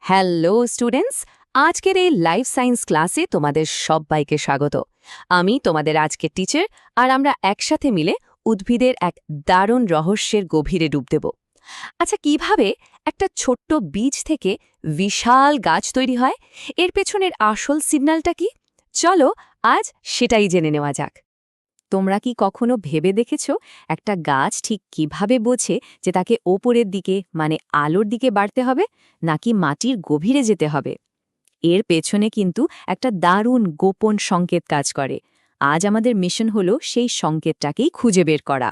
Hello students, আজকের এই life science ক্লাসে তোমাদের সবাইকে স্বাগত। আমি তোমাদের আজকের টিচার, আর আমরা একসাথে মিলে উদ্ভিদের এক দারুণ রহস্যের গভীরে ডুব দেব। আচ্ছা, কিভাবে একটা ছোট্ট বীজ থেকে বিশাল গাছ তৈরি হয়, এর পেছনের আসল সিগন্যালটা কি? চলো আজ সেটাই জেনে নেওয়া যাক। তোমরা কি কখনো ভেবে দেখেছ একটা গাছ ঠিক কিভাবে বোঝে যে তাকে ওপরের দিকে মানে আলোর দিকে বাড়তে হবে নাকি মাটির গভীরে যেতে হবে? এর পেছনে কিন্তু একটা দারুণ গোপন সংকেত কাজ করে। আজ আমাদের মিশন হলো সেই সংকেতটাকেই খুঁজে বের করা।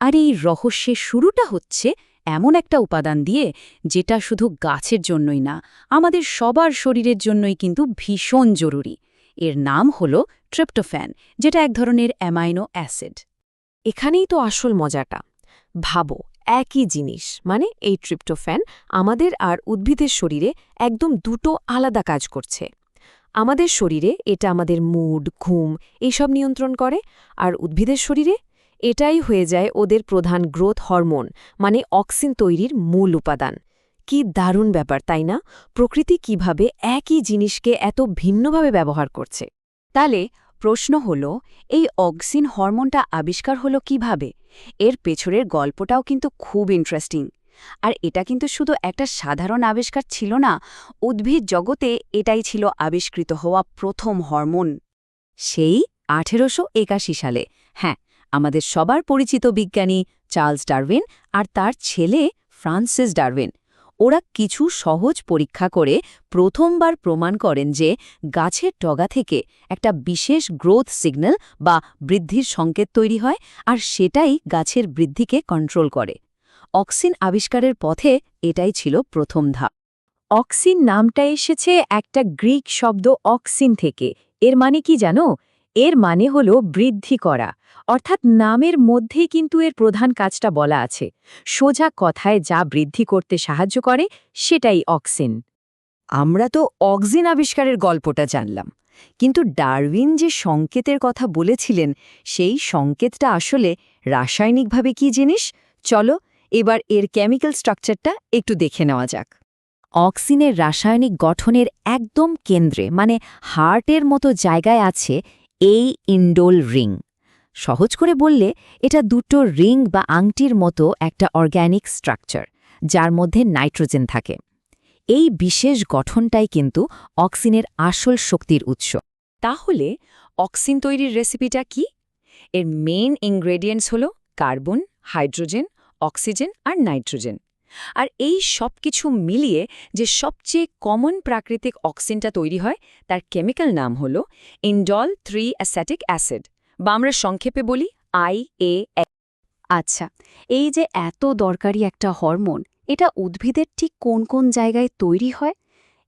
আর এই রহস্যের শুরুটা হচ্ছে এমন একটা উপাদান দিয়ে, যেটা শুধু গাছের জন্যই না, আমাদের সবার শরীরের জন্যই কিন্তু ভীষণ জরুরি। এর নাম হলো ট্রিপ্টোফ্যান, যেটা এক ধরনের অ্যামাইনো অ্যাসিড। এখানেই তো আসল মজাটা। ভাবো, একই জিনিস মানে এই ট্রিপ্টোফ্যান আমাদের আর উদ্ভিদের শরীরে একদম দুটো আলাদা কাজ করছে। আমাদের শরীরে এটা আমাদের মুড, ঘুম এইসব নিয়ন্ত্রণ করে, আর উদ্ভিদের শরীরে এটাই হয়ে যায় ওদের প্রধান গ্রোথ হরমোন, মানে অক্সিন তৈরির মূল উপাদান। কি দারুণ ব্যাপার, তাই না? প্রকৃতি কিভাবে একই জিনিসকে এত ভিন্নভাবে ব্যবহার করছে। তাহলে প্রশ্ন হলো, এই অক্সিন হরমোনটা আবিষ্কার হলো কিভাবে? এর পেছনের গল্পটাও কিন্তু খুব ইন্টারেস্টিং। আর এটা কিন্তু শুধু একটা সাধারণ আবিষ্কার ছিল না, উদ্ভিদ জগতে এটাই ছিল আবিষ্কৃত হওয়া প্রথম হরমোন। সেই 1881 সালে, হ্যাঁ, আমাদের সবার পরিচিত বিজ্ঞানী চার্লস ডারউইন আর তার ছেলে ফ্রান্সিস ডারউইন, ওরা কিছু সহজ পরীক্ষা করে প্রথমবার প্রমাণ করেন যে গাছের ডগা থেকে একটা বিশেষ গ্রোথ সিগন্যাল বা বৃদ্ধির সংকেত তৈরি হয়, আর সেটাই গাছের বৃদ্ধিকে কন্ট্রোল করে। অক্সিন আবিষ্কারের পথে এটাই ছিল প্রথম ধাপ। অক্সিন নামটা এসেছে একটা গ্রিক শব্দ অক্সিন থেকে। এর মানে কি জানো? এর মানে হলো বৃদ্ধি করা। অর্থাৎ নামের মধ্যেই কিন্তু এর প্রধান কাজটা বলা আছে। সোজা কথায় যা বৃদ্ধি করতে সাহায্য করে সেটাই অক্সিন। আমরা তো অক্সিন আবিষ্কারের গল্পটা জানলাম, কিন্তু ডারউইন যে সংকেতের কথা বলেছিলেন, সেই সংকেতটা আসলে রাসায়নিকভাবে কি জিনিস? চলো এবার এর কেমিক্যাল স্ট্রাকচারটা একটু দেখে নেওয়া যাক। অক্সিনের রাসায়নিক গঠনের একদম কেন্দ্রে মানে হার্টের মতো জায়গায় আছে এই ইন্ডোল রিং। সহজ করে বললে এটা দুটো রিং বা আংটির মতো একটা অর্গ্যানিক স্ট্রাকচার, যার মধ্যে নাইট্রোজেন থাকে। এই বিশেষ গঠনটাই কিন্তু অক্সিনের আসল শক্তির উৎস। তাহলে অক্সিন তৈরির রেসিপিটা কি? এর মেইন ইনগ্রেডিয়েন্টস হলো কার্বন, হাইড্রোজেন, অক্সিজেন আর নাইট্রোজেন। আর এই সব কিছু মিলিয়ে যে সবচেয়ে কমন প্রাকৃতিক অক্সিনটা তৈরি হয়, তার কেমিক্যাল নাম হল ইন্ডল 3 অ্যাসেটিক অ্যাসিড, বা আমরা সংক্ষেপে বলি IAA। আচ্ছা, এই যে এত দরকারি একটা হরমোন, এটা উদ্ভিদের ঠিক কোন কোন জায়গায় তৈরি হয়?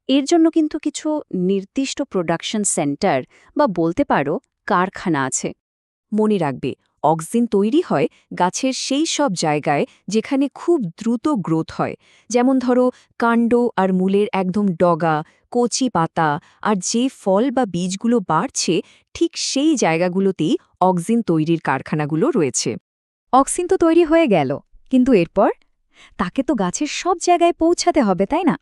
এর জন্য কিন্তু কিছু নির্দিষ্ট প্রোডাকশন সেন্টার বা বলতে পারো কারখানা আছে। মনে রাখবে, অক্সিন তৈরি হয় গাছের সেই সব জায়গায় যেখানে খুব দ্রুত গ্রোথ হয়, যেমন ধরো কাণ্ড আর মূলের একদম ডগা, কচি পাতা, আর যে ফল বা বীজগুলো বাড়ছে ঠিক সেই জায়গাগুলোতেই অক্সিন তৈরির কারখানাগুলো রয়েছে। অক্সিন তো তৈরি হয়ে গেল, কিন্তু এরপর তাকে তো গাছের সব জায়গায় পৌঁছাতে হবে, তাই না?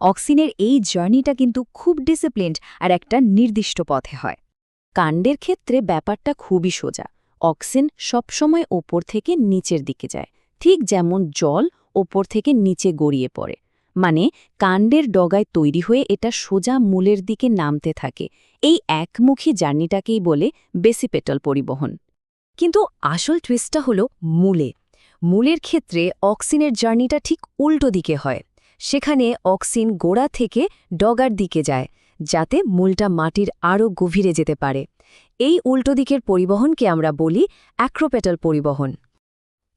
অক্সিনের এই জার্নিটা কিন্তু খুব ডিসিপ্লিনড আর একটা নির্দিষ্ট পথে হয়। কাণ্ডের ক্ষেত্রে ব্যাপারটা খুবই সোজা। অক্সিন সবসময় ওপর থেকে নিচের দিকে যায়, ঠিক যেমন জল ওপর থেকে নিচে গড়িয়ে পড়ে। মানে কাণ্ডের ডগায় তৈরি হয়ে এটা সোজা মূলের দিকে নামতে থাকে। এই একমুখী জার্নিটাকেই বলে বেসিপেটাল পরিবহন। কিন্তু আসল টুইস্টটা হলো মূলে। মূলের ক্ষেত্রে অক্সিনের জার্নিটা ঠিক উল্টো দিকে হয়। সেখানে অক্সিন গোড়া থেকে ডগার দিকে যায়, যাতে মূলটা মাটির আরও গভীরে যেতে পারে। এই উল্টো দিকের পরিবহনকে আমরা বলি অ্যাক্রোপেটাল পরিবহন।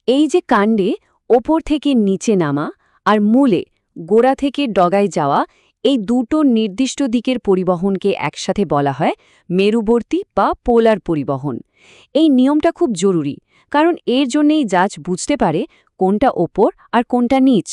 এই যে কাণ্ডে ওপর থেকে নিচে নামা আর মূলে গোড়া থেকে ডগায় যাওয়া, এই দুটো নির্দিষ্ট দিকের পরিবহনকে একসাথে বলা হয় মেরুবর্তী বা পোলার পরিবহন। এই নিয়মটা খুব জরুরি, কারণ এর জন্যেই গাছ বুঝতে পারে কোনটা ওপর আর কোনটা নিচ।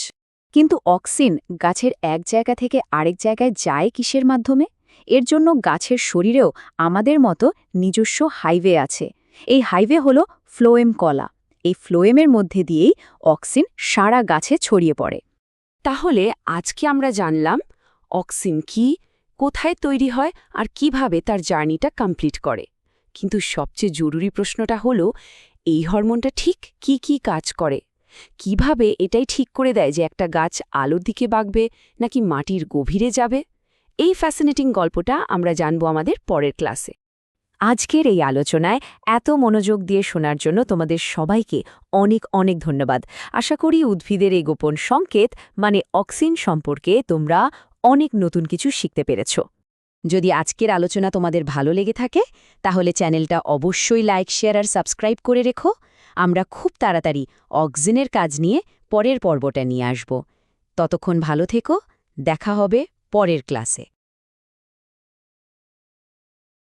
কিন্তু অক্সিন গাছের এক জায়গা থেকে আরেক জায়গায় যায় কিসের মাধ্যমে? এর জন্য গাছের শরীরেও আমাদের মতো নিজস্ব হাইওয়ে আছে। এই হাইওয়ে হলো ফ্লোয়েম কলা। এই ফ্লোয়েমের মধ্যে দিয়েই অক্সিন সারা গাছে ছড়িয়ে পড়ে। তাহলে আজকে আমরা জানলাম অক্সিন কি, কোথায় তৈরি হয় আর কিভাবে তার জার্নিটা কমপ্লিট করে। কিন্তু সবচেয়ে জরুরি প্রশ্নটা হলো, এই হরমোনটা ঠিক কি কাজ করে? কিভাবে এটাই ঠিক করে দেয় যে একটা গাছ আলোর দিকে বাগবে নাকি মাটির গভীরে যাবে? এই ফ্যাসিনেটিং গল্পটা আমরা জানব আমাদের পরের ক্লাসে। আজকের এই আলোচনায় এত মনোযোগ দিয়ে শোনার জন্য তোমাদের সবাইকে অনেক অনেক ধন্যবাদ। আশা করি উদ্ভিদের এই গোপন সংকেত মানে অক্সিন সম্পর্কে তোমরা অনেক নতুন কিছু শিখতে পেরেছ। যদি আজকের আলোচনা তোমাদের ভালো লেগে থাকে তাহলে চ্যানেলটা অবশ্যই লাইক, শেয়ার আর সাবস্ক্রাইব করে রেখো। আমরা খুব তাড়াতাড়ি অক্সিনের কাজ নিয়ে পরের পর্বটা নিয়ে আসব। ততক্ষণ ভালো থেকো, দেখা হবে পরের ক্লাসে।